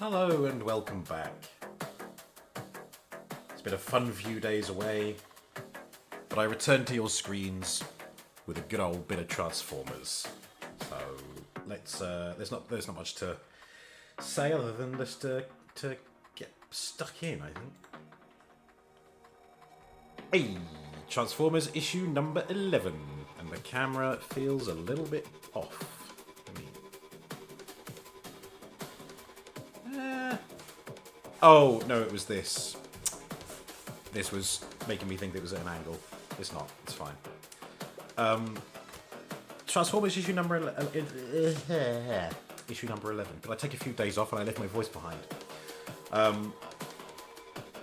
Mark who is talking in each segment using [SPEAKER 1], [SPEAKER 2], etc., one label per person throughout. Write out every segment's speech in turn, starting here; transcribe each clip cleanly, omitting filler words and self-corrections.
[SPEAKER 1] Hello and welcome back. It's been a fun few days away, but I return to your screens with a good old bit of Transformers. So let's there's not much to say other than just to get stuck in, I think. Hey, Transformers issue number 11, and the camera feels a little bit off. Oh no, it was this. This was making me think it was at an angle. It's not. It's fine. Transformers issue number 11. Issue number 11. But I take a few days off and I left my voice behind.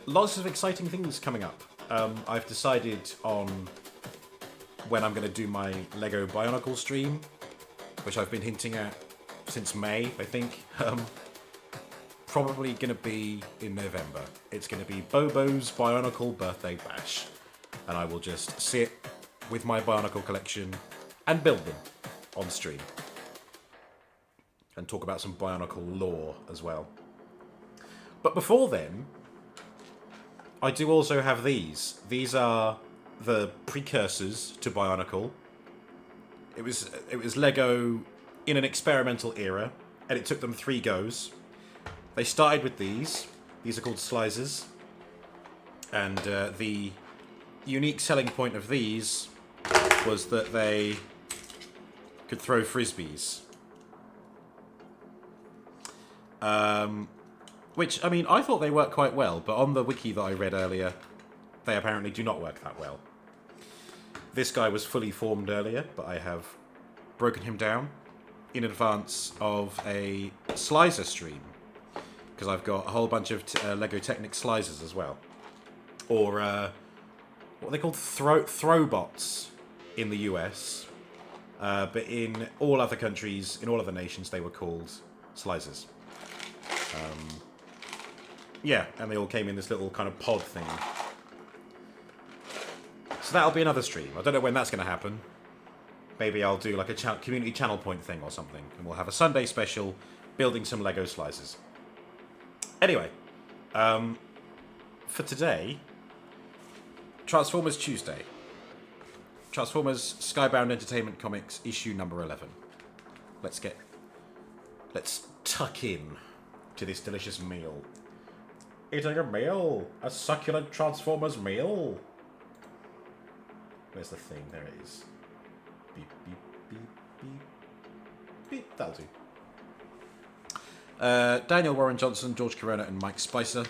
[SPEAKER 1] Lots of exciting things coming up. I've decided on when I'm going to do my Lego Bionicle stream, which I've been hinting at since May, I think. Probably going to be in November. It's going to be Bobo's Bionicle Birthday Bash. And I will just sit with my Bionicle collection and build them on stream. And talk about some Bionicle lore as well. But before then, I do also have these. These are the precursors to Bionicle. It was Lego in an experimental era, and it took them 3 goes. They started with these. These are called slicers. And the unique selling point of these was that they could throw frisbees. Which, I mean, I thought they worked quite well, but on the wiki that I read earlier, they apparently do not work that well. This guy was fully formed earlier, but I have broken him down in advance of a slicer stream. Because I've got a whole bunch of Lego Technic slicers as well. Or, what are they called? Throwbots in the US. But in all other countries, in all other nations, they were called slicers. Yeah, and they all came in this little kind of pod thing. So that'll be another stream. I don't know when that's going to happen. Maybe I'll do like a community channel point thing or something. And we'll have a Sunday special building some Lego slicers. Anyway, for today, Transformers Tuesday. Transformers Skybound Entertainment Comics issue number 11. Let's tuck in to this delicious meal. Eating a meal! A succulent Transformers meal! Where's the thing? There it is. Beep, beep, beep, beep. Beep, that'll do. Daniel Warren Johnson, George Corona, and Mike Spicer.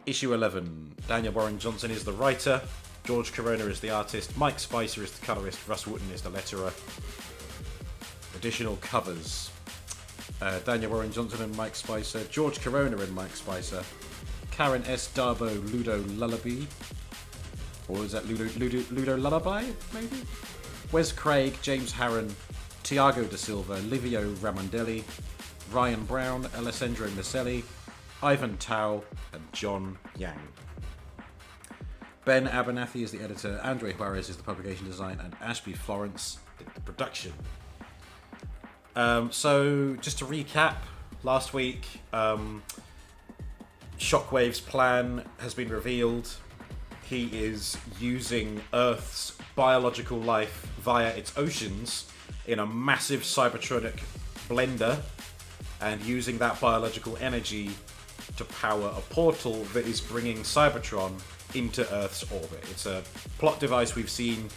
[SPEAKER 1] Issue 11. Daniel Warren Johnson is the writer. George Corona is the artist. Mike Spicer is the colorist. Russ Wooten is the letterer. Additional covers. Daniel Warren Johnson and Mike Spicer. George Corona and Mike Spicer. Karen S. Darbo, Ludo Lullaby. Or is that Ludo Lullaby, maybe? Wes Craig, James Harron, Tiago da Silva, Livio Ramondelli, Ryan Brown, Alessandro Micelli, Ivan Tao, and John Yang. Ben Abernathy is the editor, Andre Juarez is the publication design, and Ashby Florence did the production. So, just to recap, last week, Shockwave's plan has been revealed. He is using Earth's biological life via its oceans in a massive Cybertronic blender and using that biological energy to power a portal that is bringing Cybertron into Earth's orbit. It's a plot device we've seen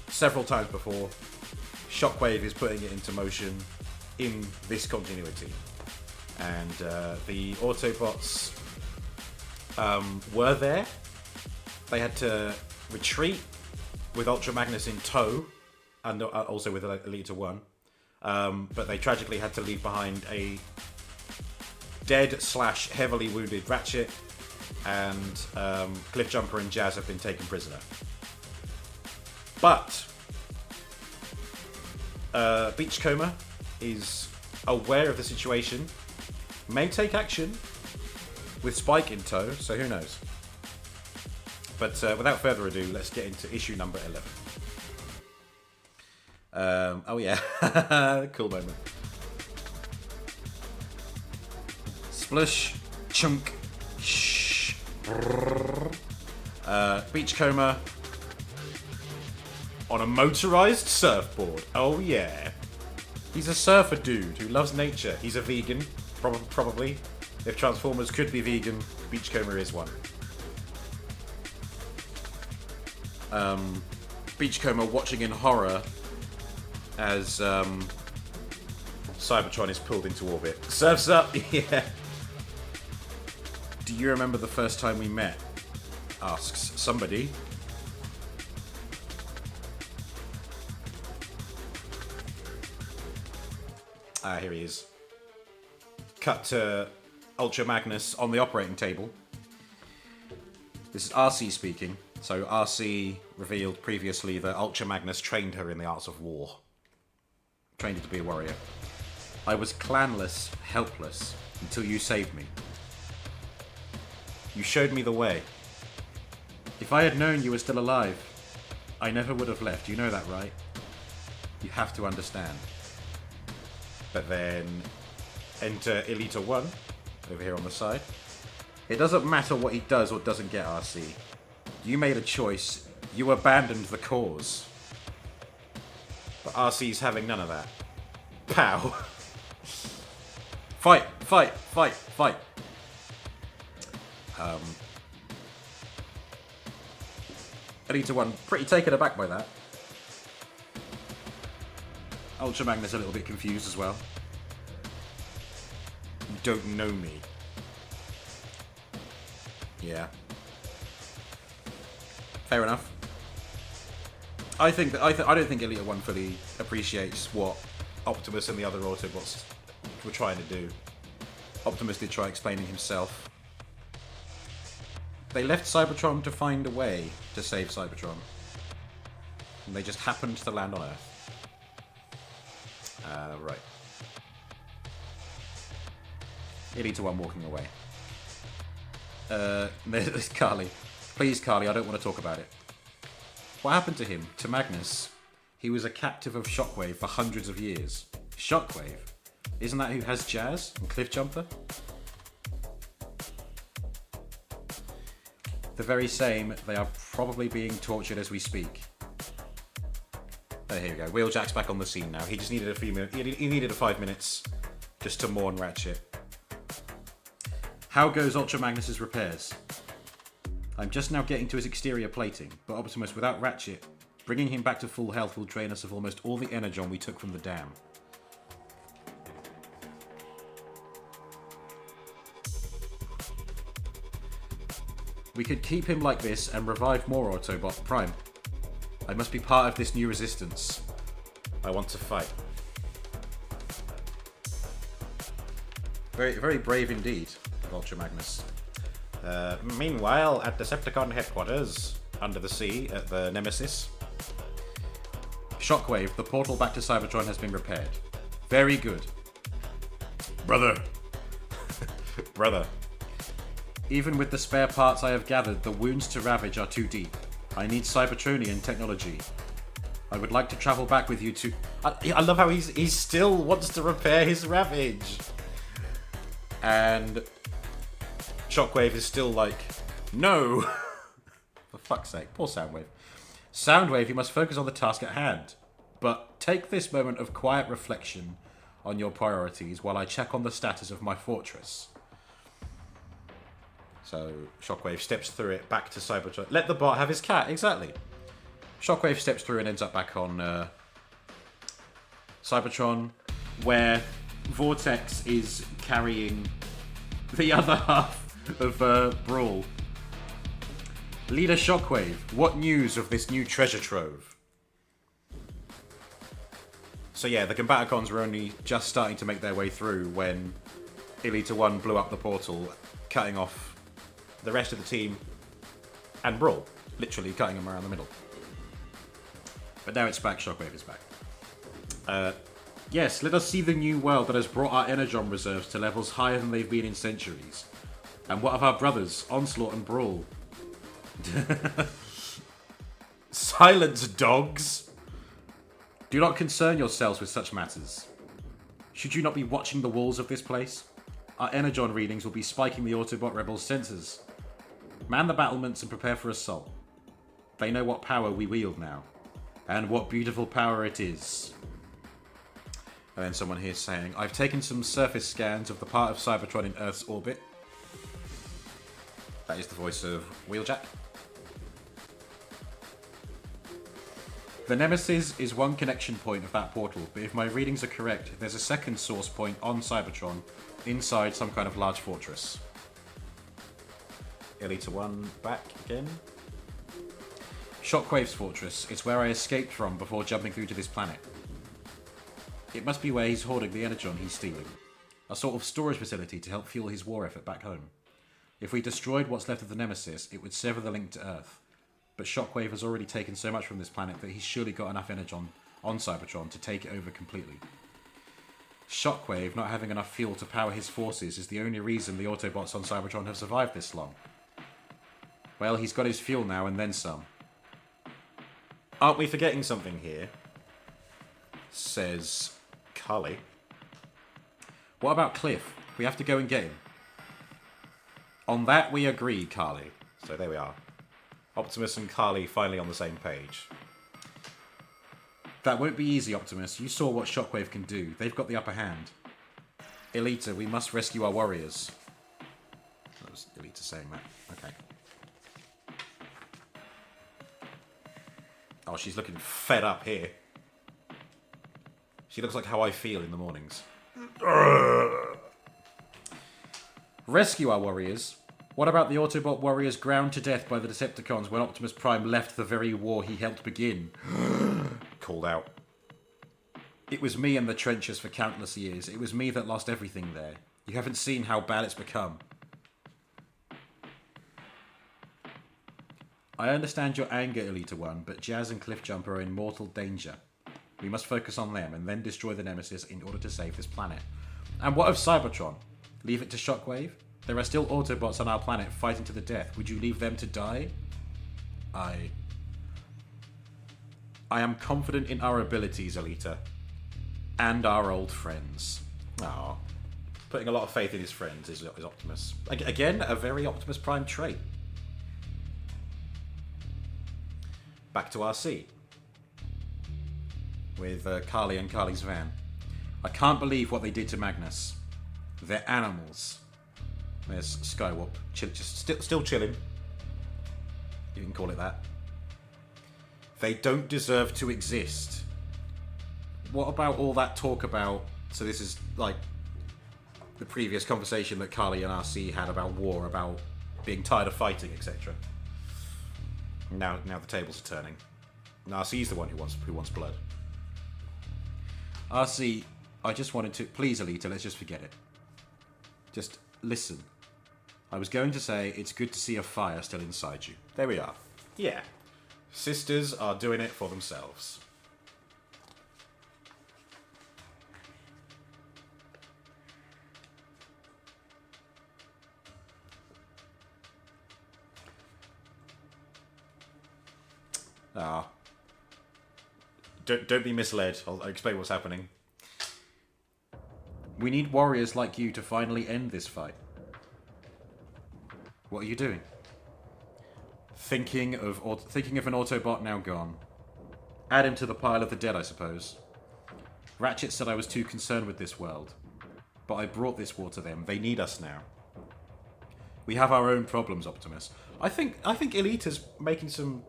[SPEAKER 1] several times before. Shockwave is putting it into motion in this continuity. And the Autobots were there. They had to retreat with Ultra Magnus in tow, and also with Elita 1. But they tragically had to leave behind a dead/heavily wounded Ratchet, and Cliffjumper and Jazz have been taken prisoner. But Beachcomber is aware of the situation, may take action with Spike in tow, so who knows. But without further ado, let's get into issue number 11. Oh yeah, cool moment. Splush, chunk, shh. Beachcomber on a motorized surfboard. Oh yeah. He's a surfer dude who loves nature. He's a vegan, probably. If Transformers could be vegan, Beachcomber is one. Beachcomber watching in horror as Cybertron is pulled into orbit. Surf's up, yeah. Do you remember the first time we met? Asks somebody. Ah, here he is. Cut to Ultra Magnus on the operating table. This is RC speaking. So RC revealed previously that Ultra Magnus trained her in the arts of war. Trained her to be a warrior. I was clanless, helpless, until you saved me. You showed me the way. If I had known you were still alive, I never would have left. You know that, right? You have to understand. But then enter Elita 1 over here on the side. It doesn't matter what he does or doesn't get, RC. You made a choice. You abandoned the cause. But RC's having none of that. Pow. Fight, fight, fight, fight. Elita 1 pretty taken aback by that. Ultra Magnus a little bit confused as well. You don't know me. Yeah. Fair enough. I don't think Elita 1 fully appreciates what Optimus and the other Autobots were trying to do. Optimus did try explaining himself. They left Cybertron to find a way to save Cybertron. And they just happened to land on Earth. Right. Elita 1 walking away. There's Carly. Please, Carly, I don't want to talk about it. What happened to him? To Magnus? He was a captive of Shockwave for hundreds of years. Shockwave? Isn't that who has Jazz and Cliffjumper? The very same. They are probably being tortured as we speak. Oh, here we go. Wheeljack's back on the scene now. He just needed a few minutes. He needed 5 minutes just to mourn Ratchet. How goes Ultra Magnus's repairs? I'm just now getting to his exterior plating, but Optimus, without Ratchet, bringing him back to full health will drain us of almost all the energon we took from the dam. We could keep him like this and revive more Autobot Prime. I must be part of this new resistance. I want to fight. Very, very brave indeed, Ultra Magnus. Meanwhile, at Decepticon headquarters, under the sea at the Nemesis. Shockwave, the portal back to Cybertron has been repaired. Very good. Brother. Brother. Even with the spare parts I have gathered, the wounds to Ravage are too deep. I need Cybertronian technology. I would like to travel back with you to... I love how he still wants to repair his Ravage. And Shockwave is still like, no. For fuck's sake, poor Soundwave. Soundwave, you must focus on the task at hand. But take this moment of quiet reflection on your priorities while I check on the status of my fortress. So Shockwave steps through it back to Cybertron. Let the bot have his cat, exactly. Shockwave steps through and ends up back on Cybertron, where Vortex is carrying the other half of Brawl. Leader Shockwave, what news of this new treasure trove? So yeah, the Combaticons were only just starting to make their way through when Elita 1 blew up the portal, cutting off the rest of the team and Brawl, literally cutting them around the middle. But now it's back, Shockwave is back. Yes, let us see the new world that has brought our energon reserves to levels higher than they've been in centuries. And what of our brothers, Onslaught and Brawl? Silence, dogs! Do not concern yourselves with such matters. Should you not be watching the walls of this place? Our energon readings will be spiking the Autobot Rebels' sensors. Man the battlements and prepare for assault. They know what power we wield now. And what beautiful power it is. And then someone here saying, I've taken some surface scans of the part of Cybertron in Earth's orbit. That is the voice of Wheeljack. The Nemesis is one connection point of that portal, but if my readings are correct, there's a second source point on Cybertron inside some kind of large fortress. Elita 1 back again. Shockwave's fortress. It's where I escaped from before jumping through to this planet. It must be where he's hoarding the energon he's stealing. A sort of storage facility to help fuel his war effort back home. If we destroyed what's left of the Nemesis, it would sever the link to Earth. But Shockwave has already taken so much from this planet that he's surely got enough energon on Cybertron to take it over completely. Shockwave not having enough fuel to power his forces is the only reason the Autobots on Cybertron have survived this long. Well, he's got his fuel now and then some. Aren't we forgetting something here? Says Carly. What about Cliff? We have to go and get him. On that we agree, Carly. So there we are. Optimus and Carly finally on the same page. That won't be easy, Optimus. You saw what Shockwave can do. They've got the upper hand. Elita, we must rescue our warriors. That was Elita saying that. Okay. Oh, she's looking fed up here. She looks like how I feel in the mornings. Rescue our warriors? What about the Autobot warriors ground to death by the Decepticons when Optimus Prime left the very war he helped begin? Called out. It was me in the trenches for countless years. It was me that lost everything there. You haven't seen how bad it's become. I understand your anger, Elita 1, but Jazz and Cliffjumper are in mortal danger. We must focus on them and then destroy the Nemesis in order to save this planet. And what of Cybertron? Leave it to Shockwave? There are still Autobots on our planet fighting to the death. Would you leave them to die? I am confident in our abilities, Elita. And our old friends. Oh, putting a lot of faith in his friends is Optimus. Again, a very Optimus Prime trait. Back to RC. With Carly and Carly's van. I can't believe what they did to Magnus. They're animals. There's Skywalk. Still chilling. You can call it that. They don't deserve to exist. What about all that talk about... So this is like the previous conversation that Carly and RC had about war, about being tired of fighting, etc. Now the tables are turning. RC's the one who wants blood. RC, I just wanted to... Please, Elita, let's just forget it. Just listen. I was going to say, it's good to see a fire still inside you. There we are. Yeah. Sisters are doing it for themselves. Ah. Don't be misled. I'll explain what's happening. We need warriors like you to finally end this fight. What are you doing? Thinking of an Autobot now gone. Add him to the pile of the dead, I suppose. Ratchet said I was too concerned with this world. But I brought this war to them. They need us now. We have our own problems, Optimus. I think Elita's making some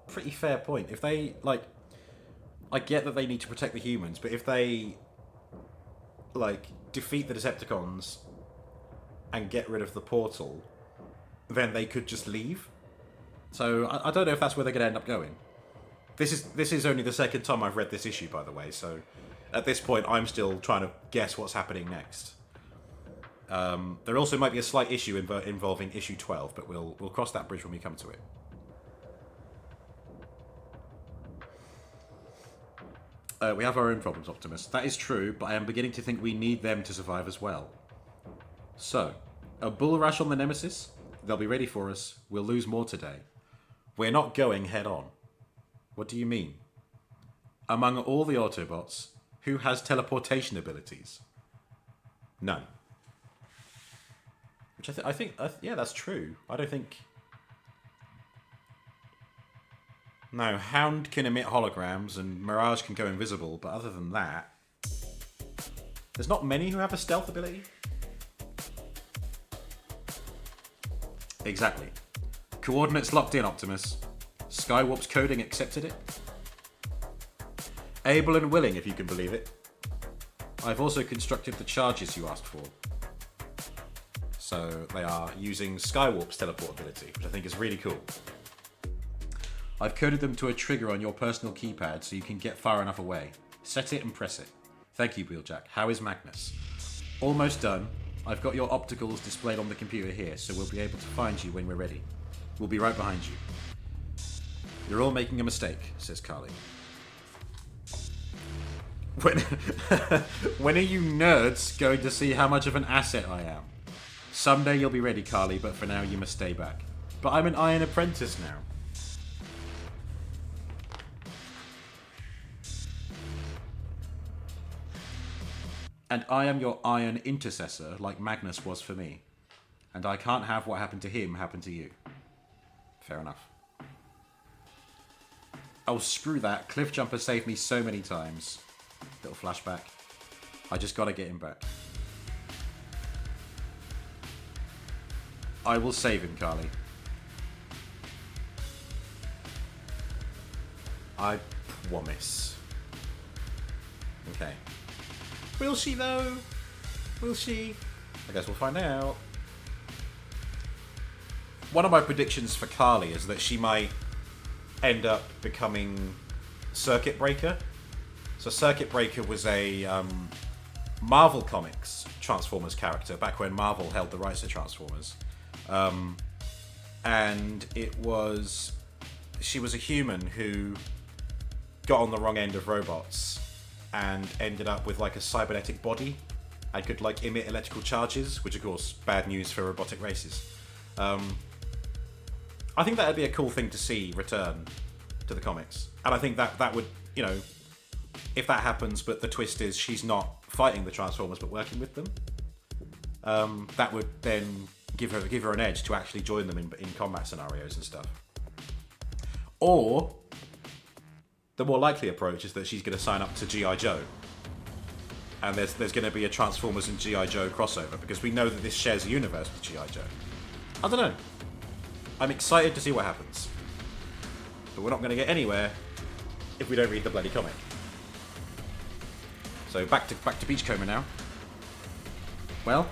[SPEAKER 1] pretty fair point. If they, like... I get that they need to protect the humans, but if they, like, defeat the Decepticons and get rid of the portal, then they could just leave. So I don't know if that's where they're going to end up going. This is only the second time I've read this issue, by the way, so at this point I'm still trying to guess what's happening next. There also might be a slight issue involving issue 12, but we'll cross that bridge when we come to it. We have our own problems, Optimus. That is true, but I am beginning to think we need them to survive as well. So, a bull rush on the Nemesis? They'll be ready for us. We'll lose more today. We're not going head on. What do you mean? Among all the Autobots, who has teleportation abilities? None. Which I think, yeah, that's true. I don't think No, Hound can emit holograms and Mirage can go invisible, but other than that, there's not many who have a stealth ability. Exactly. Coordinates locked in, Optimus. Skywarp's coding accepted it. Able and willing, if you can believe it. I've also constructed the charges you asked for. So they are using Skywarp's teleport ability, which I think is really cool. I've coded them to a trigger on your personal keypad so you can get far enough away. Set it and press it. Thank you, Wheeljack. How is Magnus? Almost done. I've got your opticals displayed on the computer here, so we'll be able to find you when we're ready. We'll be right behind you. You're all making a mistake, says Carly. When are you nerds going to see how much of an asset I am? Someday you'll be ready, Carly, but for now you must stay back. But I'm an Iron Apprentice now. And I am your Iron Intercessor, like Magnus was for me. And I can't have what happened to him happen to you. Fair enough. Oh, screw that. Cliffjumper saved me so many times. Little flashback. I just gotta get him back. I will save him, Carly. I promise. Okay. Will she, though? Will she? I guess we'll find out. One of my predictions for Carly is that she might end up becoming Circuit Breaker. So Circuit Breaker was a Marvel Comics Transformers character back when Marvel held the rights to Transformers. And she was a human who got on the wrong end of robots and ended up with like a cybernetic body and could like emit electrical charges, which of course bad news for robotic races. I think that'd be a cool thing to see return to the comics, and I think that would, you know, if that happens, but the twist is she's not fighting the Transformers but working with them, that would then give her an edge to actually join them in combat scenarios and stuff. Or the more likely approach is that she's going to sign up to G.I. Joe, and there's going to be a Transformers and G.I. Joe crossover, because we know that this shares a universe with G.I. Joe. I don't know. I'm excited to see what happens, but we're not going to get anywhere if we don't read the bloody comic. So back to Beachcomber now. Well,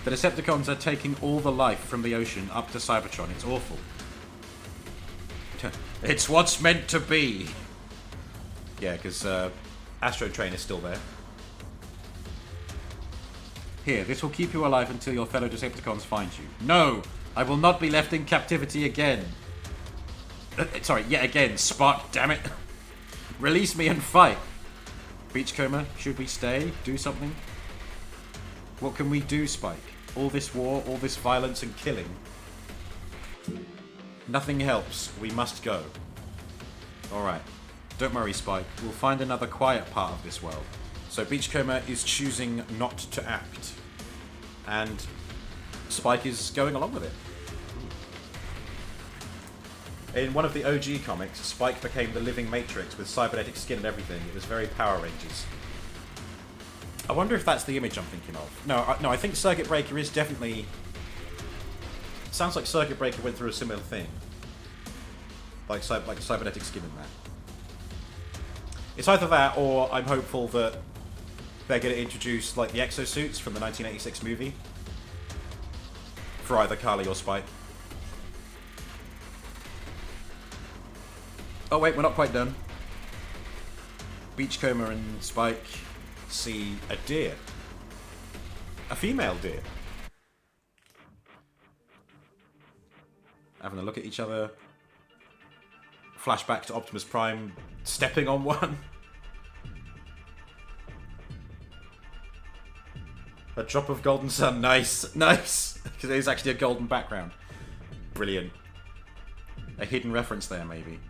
[SPEAKER 1] the Decepticons are taking all the life from the ocean up to Cybertron. It's awful. It's what's meant to be. Yeah, because Astro Train is still there. Here, this will keep you alive until your fellow Decepticons find you. No! I will not be left in captivity again. Sorry, yet again, Spark, damn it. Release me and fight. Beachcomber, should we stay? Do something? What can we do, Spike? All this war, all this violence and killing. Nothing helps. We must go. Alright. Don't worry, Spike. We'll find another quiet part of this world. So Beachcomber is choosing not to act. And Spike is going along with it. In one of the OG comics, Spike became the living Matrix with cybernetic skin and everything. It was very Power Rangers. I wonder if that's the image I'm thinking of. No, I think Circuit Breaker is definitely... Sounds like Circuit Breaker went through a similar thing. Like cybernetic skin in that. It's either that, or I'm hopeful that they're going to introduce like the exosuits from the 1986 movie. For either Carly or Spike. Oh wait, we're not quite done. Beachcomber and Spike see a deer. A female deer. Having a look at each other. Flashback to Optimus Prime stepping on one. A drop of golden sun. Nice. Nice. Because it is actually a golden background. Brilliant. A hidden reference there, maybe.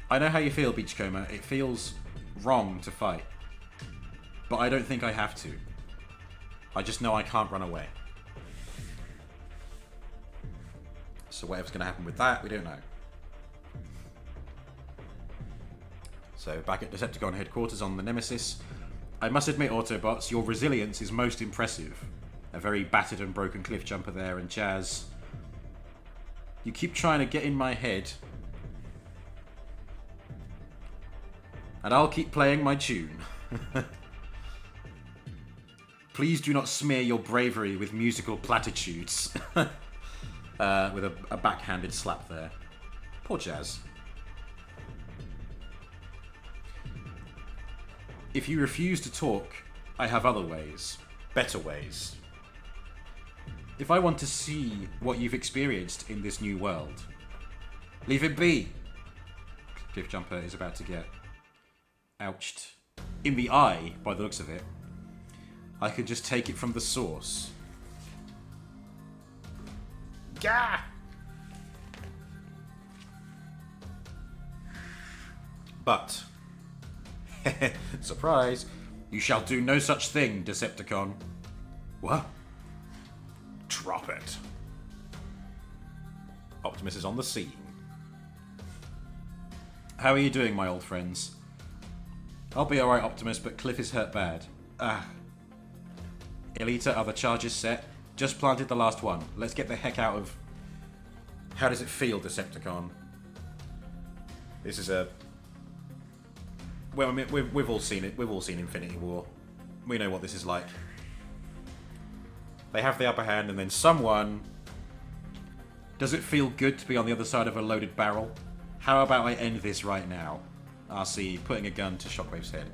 [SPEAKER 1] I know how you feel, Beachcomber. It feels wrong to fight. But I don't think I have to. I just know I can't run away. So whatever's going to happen with that, we don't know. So back at Decepticon headquarters on the Nemesis. I must admit, Autobots, your resilience is most impressive. A very battered and broken cliff jumper there, and Jazz. You keep trying to get in my head. And I'll keep playing my tune. Please do not smear your bravery with musical platitudes. With a backhanded slap there. Poor Jazz. If you refuse to talk, I have other ways. Better ways. If I want to see what you've experienced in this new world, leave it be. Cliffjumper is about to get ouched in the eye by the looks of it. I could just take it from the source. Gah! But, surprise, you shall do no such thing, Decepticon. What? Drop it. Optimus is on the scene. How are you doing, my old friends? I'll be alright, Optimus, but Cliff is hurt bad. Elita, are the charges set? Just planted the last one. Let's get the heck out of... How does it feel, Decepticon? This is a... Well, I mean, we've all seen it. We've all seen Infinity War. We know what this is like. They have the upper hand, and then someone... Does it feel good to be on the other side of a loaded barrel? How about I end this right now? RC putting a gun to Shockwave's head.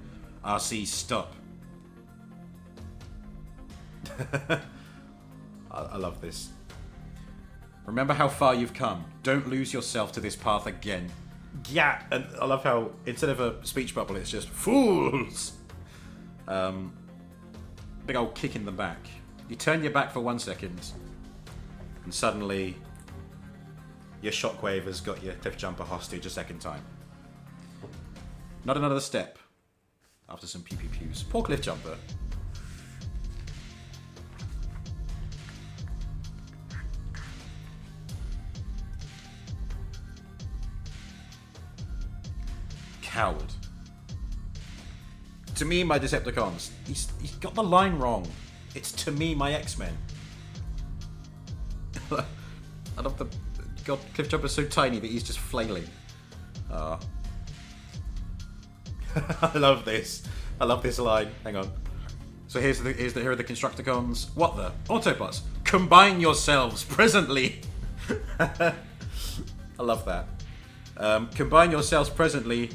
[SPEAKER 1] RC, stop. I love this. Remember how far you've come. Don't lose yourself to this path again. Yeah, and I love how instead of a speech bubble, it's just fools. Big old kick in the back. You turn your back for 1 second, and suddenly your Shockwave has got your Cliffjumper hostage a second time. Not another step. After some pew pew pews. Poor Cliffjumper. Coward. To me, my Decepticons. He's got the line wrong. It's to me, my X-Men. I love the... God, Cliffjumper's so tiny that he's just flailing. I love this. I love this line. Hang on. So here are the Constructicons. What the? Autobots. Combine yourselves presently. I love that. Combine yourselves presently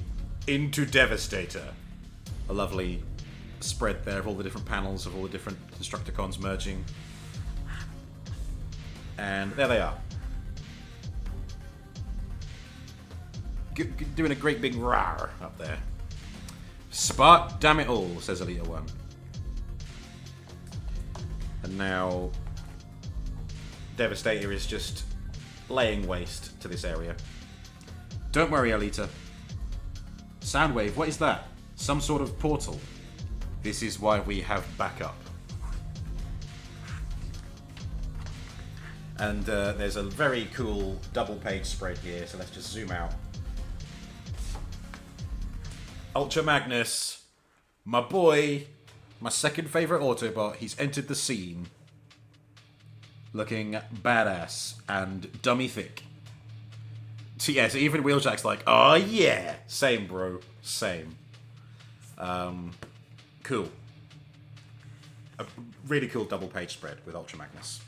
[SPEAKER 1] into Devastator. A lovely spread there of all the different panels of all the different Constructicons merging. And there they are. Doing a great big roar up there. Spark damn it all, says Elita 1. And now Devastator is just laying waste to this area. Don't worry, Elita. Soundwave, what is that? Some sort of portal. This is why we have backup. And there's a very cool double page spread here, so let's just zoom out. Ultra Magnus, my boy, my second favourite Autobot, he's entered the scene. Looking badass and dummy thick. So yeah, so even Wheeljack's like, oh yeah! Same, bro. Same. Cool. A really cool double page spread with Ultra Magnus.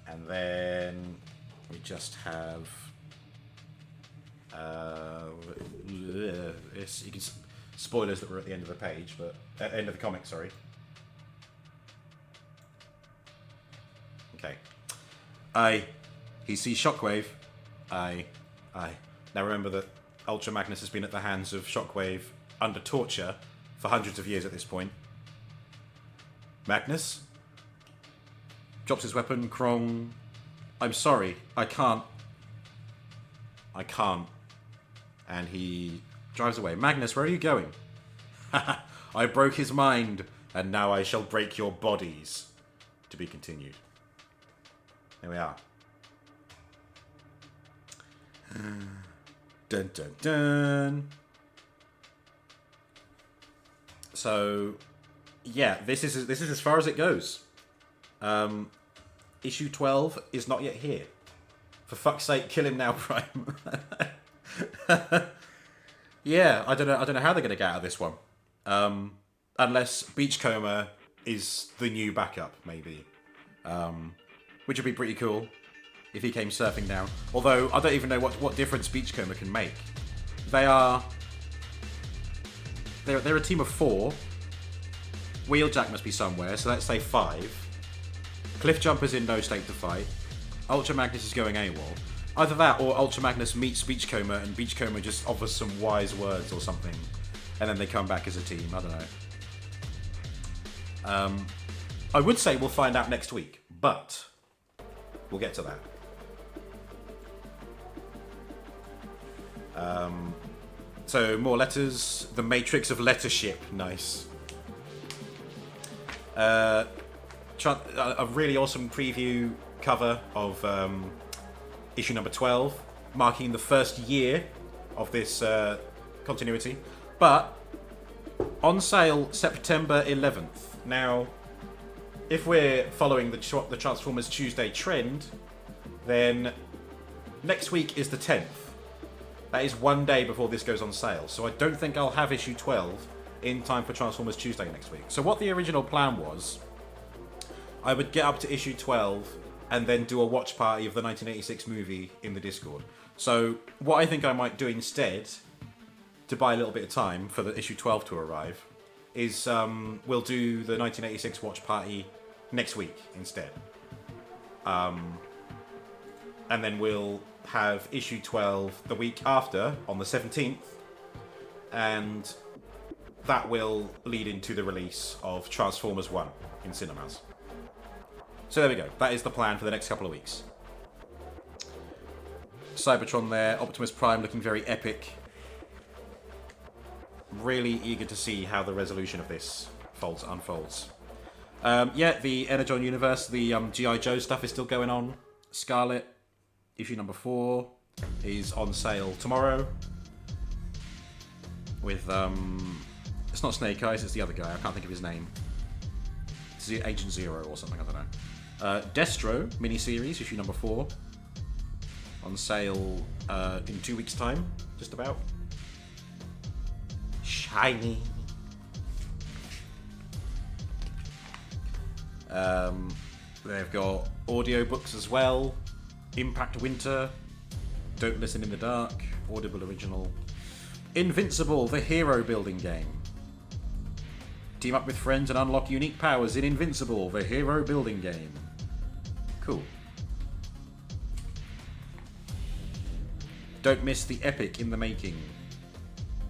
[SPEAKER 1] And then we just have... you can spoilers that were at the end of the page, but at the end of the comic, sorry. Okay. He sees Shockwave. Now remember that Ultra Magnus has been at the hands of Shockwave under torture for hundreds of years at this point. Magnus drops his weapon. Krong. I'm sorry. I can't. And he drives away. Magnus, where are you going? I broke his mind, and now I shall break your bodies. To be continued. Here we are. Dun dun dun. So, yeah, this is as far as it goes. Issue 12 is not yet here. For fuck's sake, kill him now, Prime. Yeah, I don't know how they're gonna get out of this one. Unless Beachcomber is the new backup, maybe. Which would be pretty cool if he came surfing down. Although, I don't even know what difference Beachcomber can make. They're a team of 4. Wheeljack must be somewhere, so let's say 5. Cliffjumper's in no state to fight. Ultra Magnus is going AWOL. Either that, or Ultra Magnus meets Beachcomber, and Beachcomber just offers some wise words or something, and then they come back as a team. I don't know. I would say we'll find out next week, but we'll get to that. So, more letters. The Matrix of Lettership. Nice. A really awesome preview cover of issue number 12, marking the first year of this continuity. But on sale September 11th. Now, if we're following the Transformers Tuesday trend, then next week is the 10th. That is one day before this goes on sale. So I don't think I'll have issue 12 in time for Transformers Tuesday next week. So what the original plan was, I would get up to issue 12 and then do a watch party of the 1986 movie in the Discord. So what I think I might do instead, to buy a little bit of time for the issue 12 to arrive, is we'll do the 1986 watch party next week instead. And then we'll have issue 12 the week after, on the 17th, and that will lead into the release of Transformers 1 in cinemas. So there we go. That is the plan for the next couple of weeks. Cybertron there, Optimus Prime looking very epic. Really eager to see how the resolution of this unfolds. Yeah, the Energon universe, the G.I. Joe stuff is still going on. Scarlet, issue number 4, is on sale tomorrow. With, it's not Snake Eyes, it's the other guy. I can't think of his name. It's Agent Zero or something, I don't know. Destro, miniseries, issue number 4. On sale in 2 weeks' time, just about. Shiny. They've got audiobooks as well. Impact Winter, Don't Listen in the Dark, Audible Original. Invincible, the hero building game. Team up with friends and unlock unique powers in Invincible, the hero building game. Cool. Don't miss the epic in the making.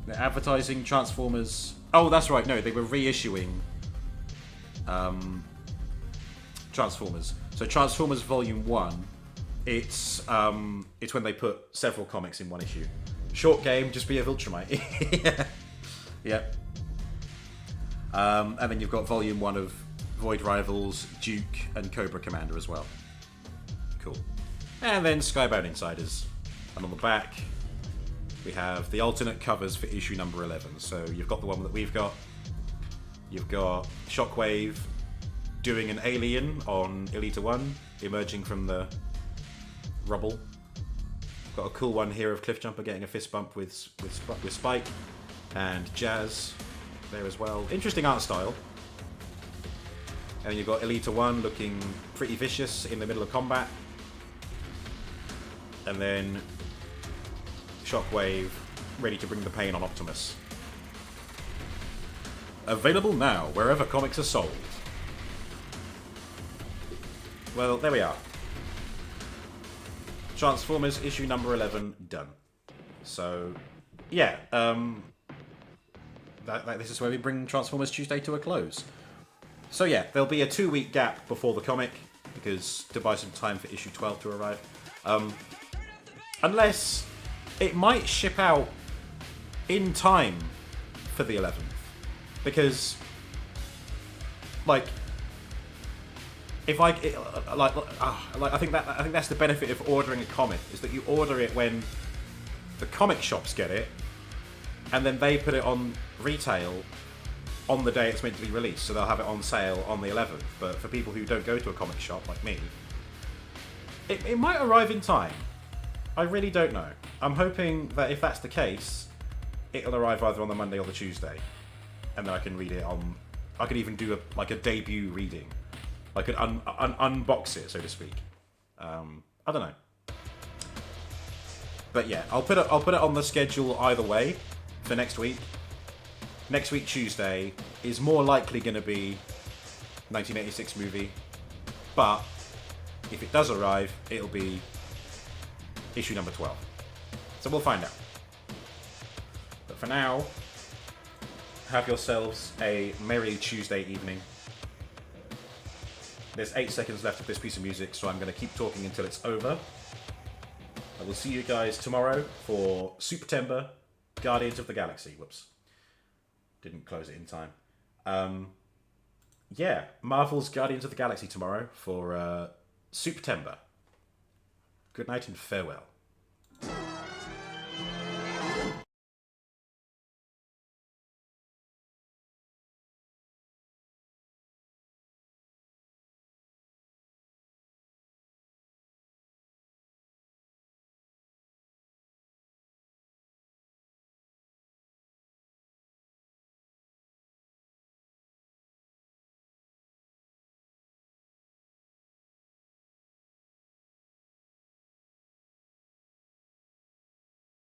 [SPEAKER 1] They're advertising Transformers. Oh, that's right. No, they were reissuing Transformers. So Transformers Volume 1, it's when they put several comics in one issue. Short game, just be a Viltrumite. Yeah. And then you've got Volume 1 of Void Rivals, Duke, and Cobra Commander as well. Cool. And then Skybound Insiders. And on the back, we have the alternate covers for issue number 11. So you've got the one that we've got. You've got Shockwave doing an alien on Elita 1, emerging from the rubble. Got a cool one here of Cliffjumper getting a fist bump with Spike. And Jazz there as well. Interesting art style. And then you've got Elita 1 looking pretty vicious in the middle of combat. And then Shockwave ready to bring the pain on Optimus. Available now wherever comics are sold. Well, there we are. Transformers issue number 11 done. So, yeah, this is where we bring Transformers Tuesday to a close. So yeah, there'll be a 2-week gap before the comic, because to buy some time for issue 12 to arrive. Unless it might ship out in time for the 11th. Because, like, if I think that's the benefit of ordering a comic, is that you order it when the comic shops get it, and then they put it on retail on the day it's meant to be released, so they'll have it on sale on the 11th. But for people who don't go to a comic shop like me, it might arrive in time. I really don't know. I'm hoping that if that's the case, it'll arrive either on the Monday or the Tuesday, and then I can read it on. I could even do a debut reading. I could unbox it, so to speak. I don't know. But yeah, I'll put it on the schedule either way for next week. Next week Tuesday is more likely going to be 1986 movie, but if it does arrive, it'll be issue number 12. So we'll find out. But for now, have yourselves a merry Tuesday evening. There's 8 seconds left of this piece of music, so I'm going to keep talking until it's over. I will see you guys tomorrow for September Guardians of the Galaxy. Whoops. Didn't close it in time. Yeah, Marvel's Guardians of the Galaxy tomorrow for September. Good night and farewell.